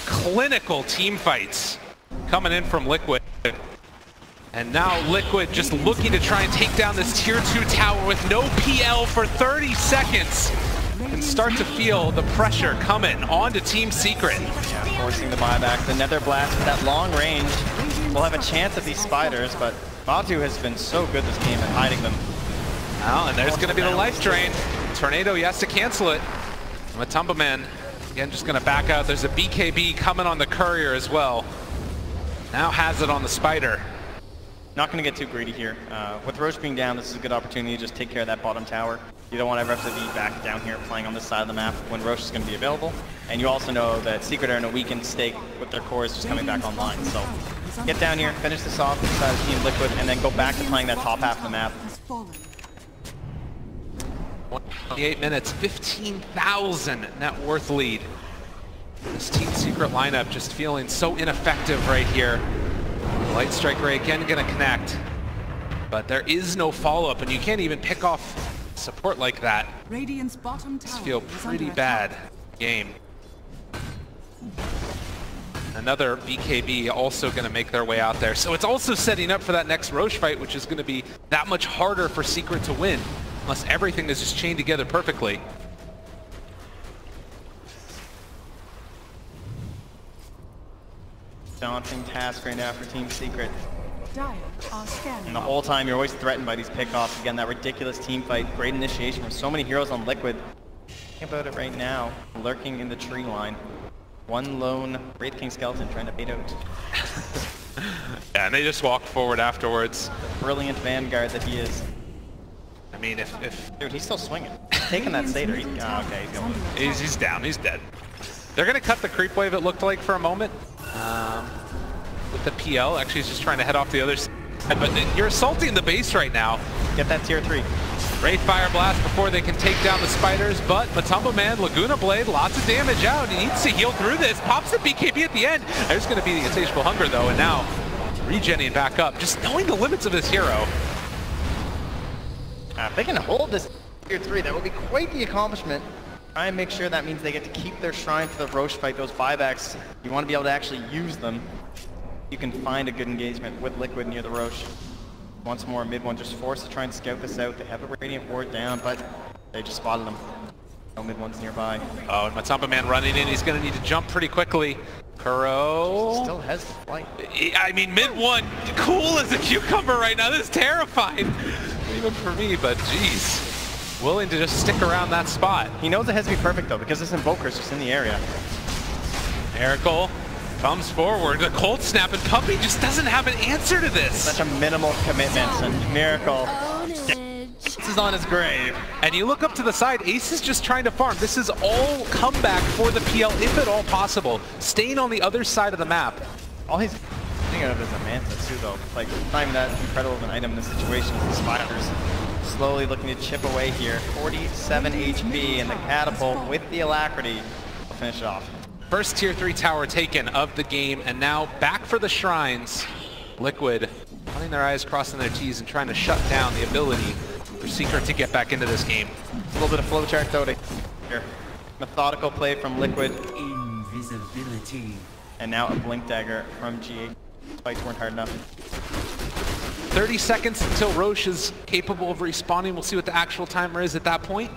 Clinical team fights coming in from Liquid. And now Liquid just looking to try and take down this tier 2 tower with no PL for 30 seconds. And start to feel the pressure coming onto Team Secret. Yeah, forcing the buyback. The Nether Blast with that long range will have a chance at these spiders, but Matu has been so good this game at hiding them. Oh, and there's going to be the life drain. Tornado, he has to cancel it. Matumbaman, again, just going to back out. There's a BKB coming on the Courier as well. Now has it on the Spider. Not going to get too greedy here. With Roche being down, this is a good opportunity to just take care of that bottom tower. You don't want to ever have to be back down here playing on this side of the map when Roche is going to be available. And you also know that Secret are in a weakened state with their cores just coming back online. So get down here, finish this off inside of Team Liquid, and then go back to playing that top half of the map. 28 minutes, 15,000 net worth lead. This Team Secret lineup just feeling so ineffective right here. Light Strike Ray again going to connect, but there is no follow-up, and you can't even pick off support like that. Radiant's bottom tower Feel pretty bad game. Another BKB also going to make their way out there, so it's also setting up for that next Roche fight, which is going to be that much harder for Secret to win, unless everything is just chained together perfectly. Daunting task right now for Team Secret. Dire are scanning. And the whole time you're always threatened by these pickoffs. Again, that ridiculous team fight. Great initiation from so many heroes on Liquid. Think about it right now. Lurking in the tree line. One lone Wraith King Skeleton trying to bait out. Yeah, and they just walked forward afterwards. The brilliant vanguard that he is. I mean, if Dude, he's still swinging. Taking that Satyr. Okay, he's going. he's down, he's dead. They're going to cut the creep wave, it looked like, for a moment. With the PL, actually he's just trying to head off the other side, but you're assaulting the base right now. Get that tier 3. Wraith Fire Blast before they can take down the Spiders, but Matumba Man, Laguna Blade, lots of damage out. He needs to heal through this. Pops the BKB at the end. There's going to be the Insatiable Hunger though, and now regenning back up. Just knowing the limits of this hero. If they can hold this tier 3, that would be quite the accomplishment. Try and make sure that means they get to keep their shrine for the Roche fight. Those buybacks, you want to be able to actually use them. You can find a good engagement with Liquid near the Roche. Once more, mid one just forced to try and scout this out. They have a Radiant Ward down, but they just spotted him. No mid one's nearby. Oh, and Matumba Man running in. He's going to need to jump pretty quickly. Kuro still has the flight. I mean, mid one, cool as a cucumber right now. This is terrifying, even for me, but geez. Willing to just stick around that spot. He knows it has to be perfect though, because this Invoker's just in the area. Miracle comes forward. The Cold Snap, and Puppey just doesn't have an answer to this. Such a minimal commitment, and Miracle this is on his grave. And you look up to the side, Ace is just trying to farm. This is all comeback for the PL, if at all possible. Staying on the other side of the map. All he's thinking of is a Manta too though. Like, not even that incredible of an item in this situation is the Spiders. Slowly looking to chip away here. 47 HP, and the Catapult with the Alacrity will finish it off. First tier 3 tower taken of the game, and now back for the Shrines. Liquid putting their eyes, crossing their T's, and trying to shut down the ability for Secret to get back into this game. A little bit of flowchart though here. Methodical play from Liquid. Invisibility. And now a Blink Dagger from GA. Spikes weren't hard enough. 30 seconds until Roche is capable of respawning. We'll see what the actual timer is at that point.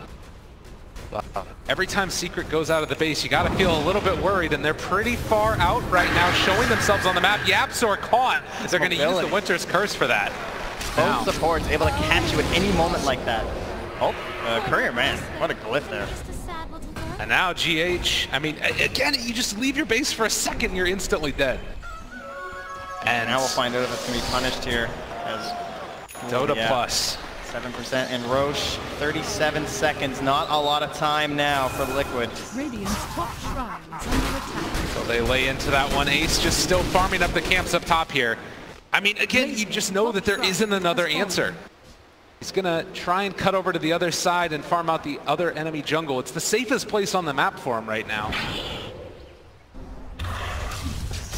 Every time Secret goes out of the base, you got to feel a little bit worried, and they're pretty far out right now, showing themselves on the map. YapzOr caught. They're going to use the Winter's Curse for that. Both supports able to catch you at any moment like that. Oh, Courier, man, what a glyph there. And now GH, I mean, again, you just leave your base for a second, you're instantly dead. And now we'll find out if it's going to be punished here. As Dota plus. 7% and Roche, 37 seconds. Not a lot of time now for Liquid. Radiant's top shrine is under attack. So they lay into that one. Ace just still farming up the camps up top here. I mean, again, you just know that there isn't another answer. He's going to try and cut over to the other side and farm out the other enemy jungle. It's the safest place on the map for him right now.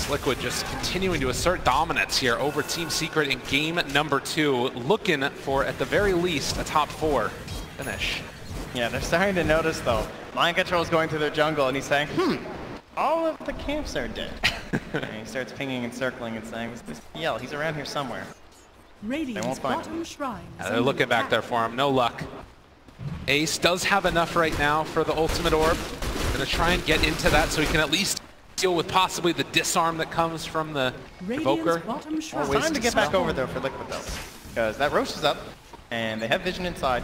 Liquid just continuing to assert dominance here over Team Secret in game number 2, looking for, at the very least, a top 4 finish. Yeah, they're starting to notice, though. Mind Control's going through their jungle, and he's saying, all of the camps are dead. And he starts pinging and circling and saying, this PL, he's around here somewhere. Radiant's bottom shrine. They're looking back there for him, no luck. Ace does have enough right now for the ultimate orb. Gonna try and get into that so he can at least deal with possibly the disarm that comes from the Evoker. It's time to get back over there for Liquid though, because that Roche is up, and they have vision inside.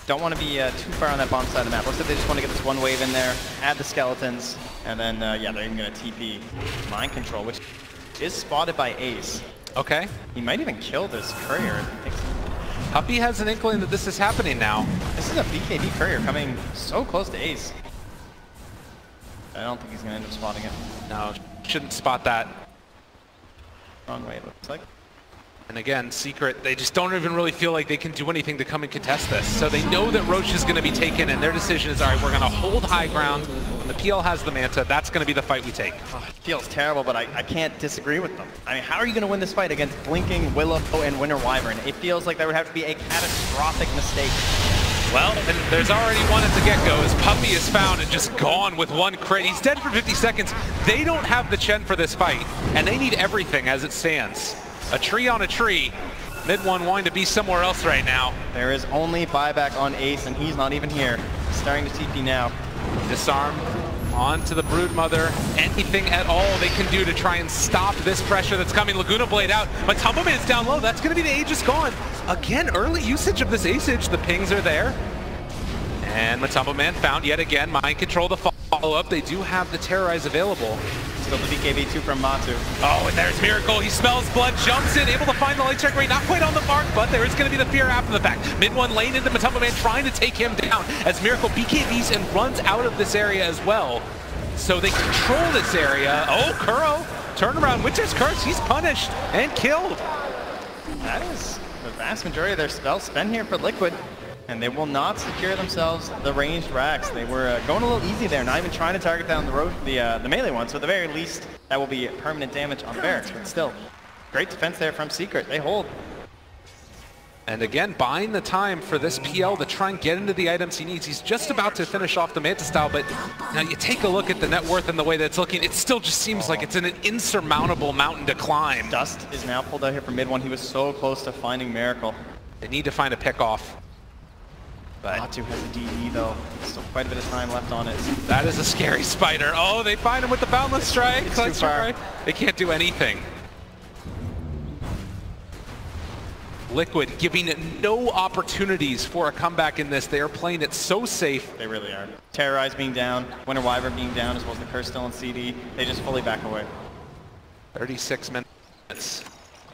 don't want to be too far on that bottom side of the map. Looks like they just want to get this one wave in there, add the skeletons, and then, yeah, they're even going to TP Mind Control, which is spotted by Ace. Okay. He might even kill this courier. Puppy has an inkling that this is happening now. This is a BKB courier coming so close to Ace. I don't think he's going to end up spotting it. No, shouldn't spot that. Wrong way, it looks like. And again, Secret, they just don't even really feel like they can do anything to come and contest this. So they know that Roche is going to be taken, and their decision is, all right, we're going to hold high ground. The PL has the Manta. That's going to be the fight we take. Oh, it feels terrible, but I can't disagree with them. I mean, how are you going to win this fight against Blinking, Willow, and Winter Wyvern? It feels like there would have to be a catastrophic mistake. Well, and there's already one at the get-go as Puppy is found and just gone with one crit. He's dead for 50 seconds. They don't have the Chen for this fight, and they need everything as it stands. A tree on a tree. Mid one wanting to be somewhere else right now. There is only buyback on Ace, and he's not even here. He's starting to TP now. Disarm onto the Broodmother. Anything at all they can do to try and stop this pressure that's coming. Laguna Blade out. Matumbo Man's down low. That's going to be the Aegis gone. Again, early usage of this Ace. The pings are there. And Matumbo Man found yet again. Mind Control the follow-up. They do have the Terrorize available. Still the BKB2 from Matu. Oh, and there's Miracle. He smells blood, jumps in, able to find the light check rate. Not quite on the mark, but there is going to be the fear after the fact. Mid one lane into Matumbo Man trying to take him down as Miracle BKBs and runs out of this area as well. So they control this area. Oh, Kuro, turnaround. Winter's Curse, he's punished and killed. That is the vast majority of their spells spent here for Liquid. And they will not secure themselves the ranged racks. They were going a little easy there, not even trying to target down the road the melee one. So at the very least, that will be permanent damage on Barracks. But still, great defense there from Secret. They hold. And again, buying the time for this PL to try and get into the items he needs. He's just about to finish off the Manta style, but now you take a look at the net worth and the way that it's looking, it still just seems like it's an insurmountable mountain to climb. Dust is now pulled out here from mid one. He was so close to finding Miracle. They need to find a pick off. But Matu has a DD though. Still quite a bit of time left on it. That is a scary spider. Oh, they find him with the Boundless Strike. It's too far. They can't do anything. Liquid giving no opportunities for a comeback in this. They are playing it so safe. They really are. Terrorize being down, Winter Wyvern being down, as well as the Curse still in CD. They just fully back away. 36 minutes.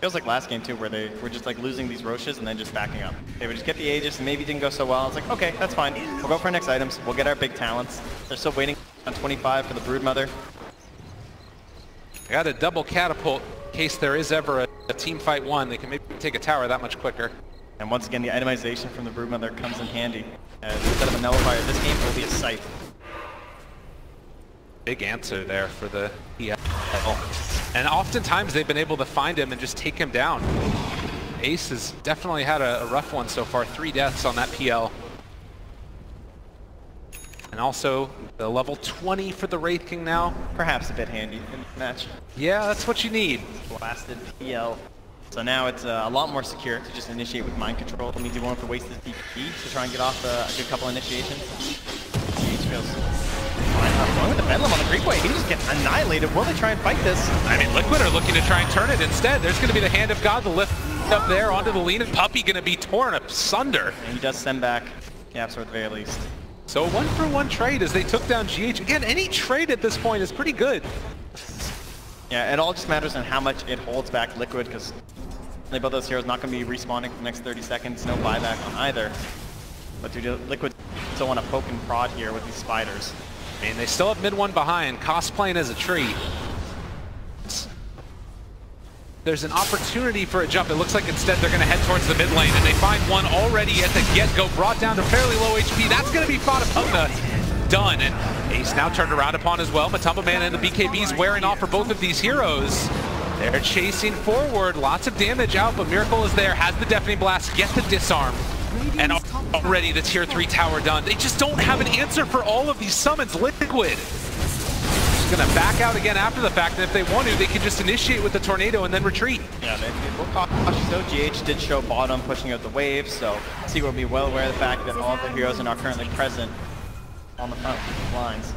Feels like last game too, where they were just like losing these Roches and then just backing up. They would just get the Aegis and maybe it didn't go so well. It's like, okay, that's fine. We'll go for our next items. We'll get our big talents. They're still waiting on 25 for the Broodmother. I got a double catapult in case there is ever a team fight one. They can maybe take a tower that much quicker. And once again, the itemization from the Broodmother comes in handy. Instead of a nullifier, this game will be a scythe. Big answer there for the PL. And oftentimes they've been able to find him and just take him down. Ace has definitely had a rough one so far. 3 deaths on that PL. And also the level 20 for the Wraith King now. Perhaps a bit handy in the match. Yeah, that's what you need. Blasted PL. So now it's a lot more secure to just initiate with Mind Control. It means you won't have to waste this DP to try and get off a good couple initiations. GH feels going with the Bedlam on the Greek Way. He just gets annihilated. Will they try and fight this? I mean, Liquid are looking to try and turn it instead. There's going to be the Hand of God, the lift up there onto the lean, and Puppy going to be torn asunder. And he does send back Yapsor at the very least. So 1-for-1 trade as they took down GH. Again, any trade at this point is pretty good. Yeah, it all just matters on how much it holds back Liquid, because both those heroes not going to be respawning for the next 30 seconds. No buyback on either. But do Liquid still want to poke and prod here with these spiders? I mean, they still have mid one behind, cosplaying as a tree. There's an opportunity for a jump. It looks like instead they're going to head towards the mid lane, and they find one already at the get-go, brought down to fairly low HP. That's going to be Fadapugna done, and Ace now turned around upon as well. Matumbo Man and the BKBs wearing off for both of these heroes. They're chasing forward, lots of damage out, but Miracle is there, has the Deafening Blast, gets the disarm. And already the tier 3 tower done. They just don't have an answer for all of these summons. Liquid just gonna back out again after the fact, and if they want to, they can just initiate with the tornado and then retreat. Yeah, they will cautious though. GH did show bottom pushing out the wave, so Secret will be well aware of the fact that all of the heroes are not currently present on the front lines.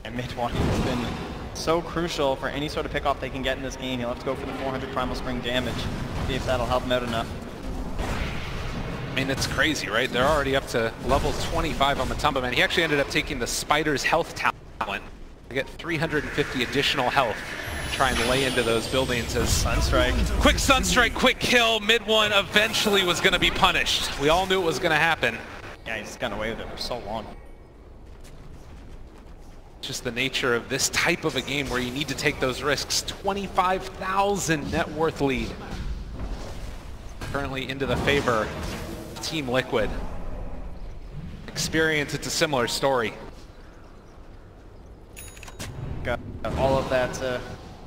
And mid one has been so crucial for any sort of pickoff they can get in this game. He'll have to go for the 400 Primal Spring damage. See if that'll help him out enough. I mean, it's crazy, right? They're already up to level 25 on Matumba Man. He actually ended up taking the Spider's health talent to get 350 additional health. Try and lay into those buildings as Sunstrike. Quick Sunstrike, quick kill. Mid one eventually was going to be punished. We all knew it was going to happen. Yeah, he's gotten away with it for so long. Just the nature of this type of a game where you need to take those risks. 25,000 net worth lead. Currently into the favor of Team Liquid. Experience, it's a similar story. Got all of that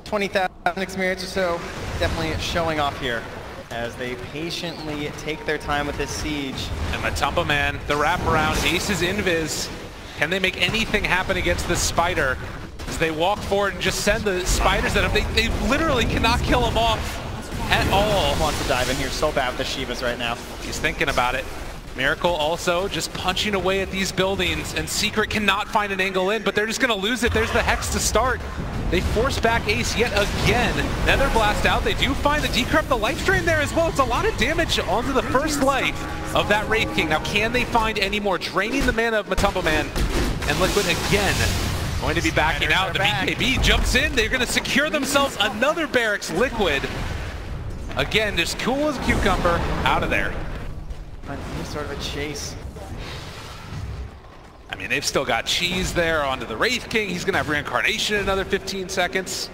20,000 experience or so, definitely showing off here as they patiently take their time with this siege. And Matumba Man, the wraparound, Ace's invis. Can they make anything happen against this Spider? As they walk forward and just send the Spiders at him, they literally cannot kill him off at all. Wants to dive in here so bad with the Shivas right now. He's thinking about it. Miracle also just punching away at these buildings, and Secret cannot find an angle in, but they're just going to lose it. There's the Hex to start. They force back Ace yet again. Nether Blast out. They do find the Decrypt, the life drain there as well. It's a lot of damage onto the first life of that Wraith King. Now, can they find any more? Draining the mana of Matumba Man. And Liquid again going to be backing out. The BKB jumps in. They're going to secure themselves another barracks. Liquid, again, just cool as a cucumber, out of there. Any sort of a chase. I mean, they've still got Cheese there onto the Wraith King. He's going to have Reincarnation in another 15 seconds.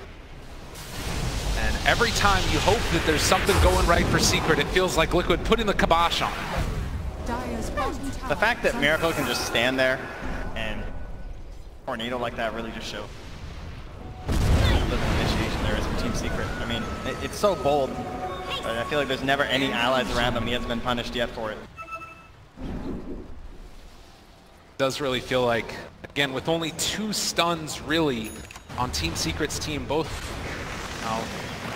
And every time you hope that there's something going right for Secret, it feels like Liquid putting the kibosh on it. The fact that Miracle can just stand there and tornado like that really just shows the initiation there is for Team Secret. I mean, it's so bold. But I feel like there's never any allies around him. He hasn't been punished yet for it. Does really feel like, again, with only 2 stuns really on Team Secret's team, both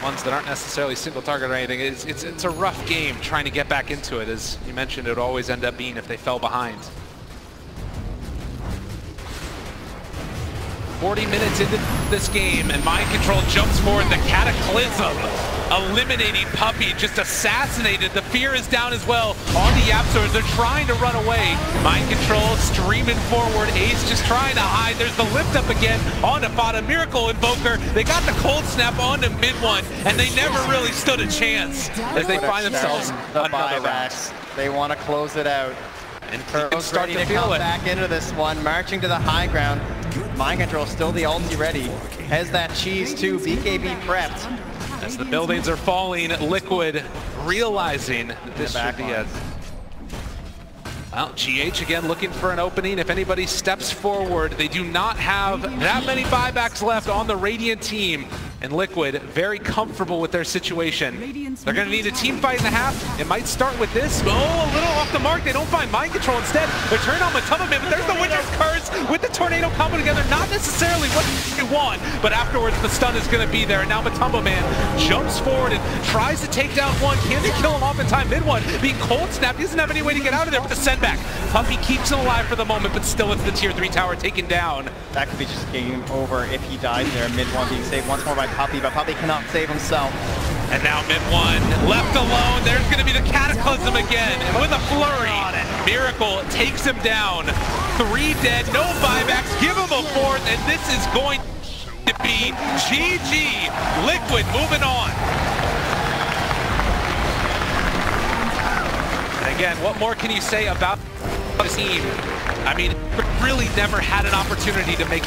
ones that aren't necessarily single target or anything, it's a rough game trying to get back into it. As you mentioned, it would always end up being if they fell behind. 40 minutes into this game, and Mind Control jumps forward. The Cataclysm eliminating Puppey, just assassinated. The Fear is down as well on the Yapsters. They're trying to run away. Mind Control streaming forward. Ace just trying to hide. There's the lift up again onto Fada. Miracle Invoker. They got the cold snap onto mid one, and they never really stood a chance as they find themselves another round. They want to close it out. And Pearl's start ready to to feel come it. back into this one, marching to the high ground. Mind Control still the ulti ready. Has that Cheese too, BKB prepped. As the buildings are falling, Liquid realizing that this should be it. Well, GH again looking for an opening. If anybody steps forward, they do not have that many buybacks left on the Radiant team. And Liquid very comfortable with their situation. They're going to need a team fight and a half. It might start with this. Oh, a little off the mark. They don't find Mind Control instead. They're turning on Matumba Man, but there's the Witcher's Curse with the Tornado combo together. Not necessarily what you want, but afterwards the stun is going to be there. And now Matumba Man jumps forward and tries to take down one. Can they kill him off in time? Mid one being cold snapped. He doesn't have any way to get out of there with the sendback. Puppey keeps him alive for the moment, but still it's the tier 3 tower taken down. That could be just game over if he dies there. Mid one being saved once more by Puppey, but Puppey cannot save himself. And now mid one left alone. There's going to be the Cataclysm again with a flurry. Miracle takes him down. 3 dead, no buybacks. Give him a 4th, and this is going to be GG. Liquid moving on. And again, what more can you say about this team? I mean, really never had an opportunity to make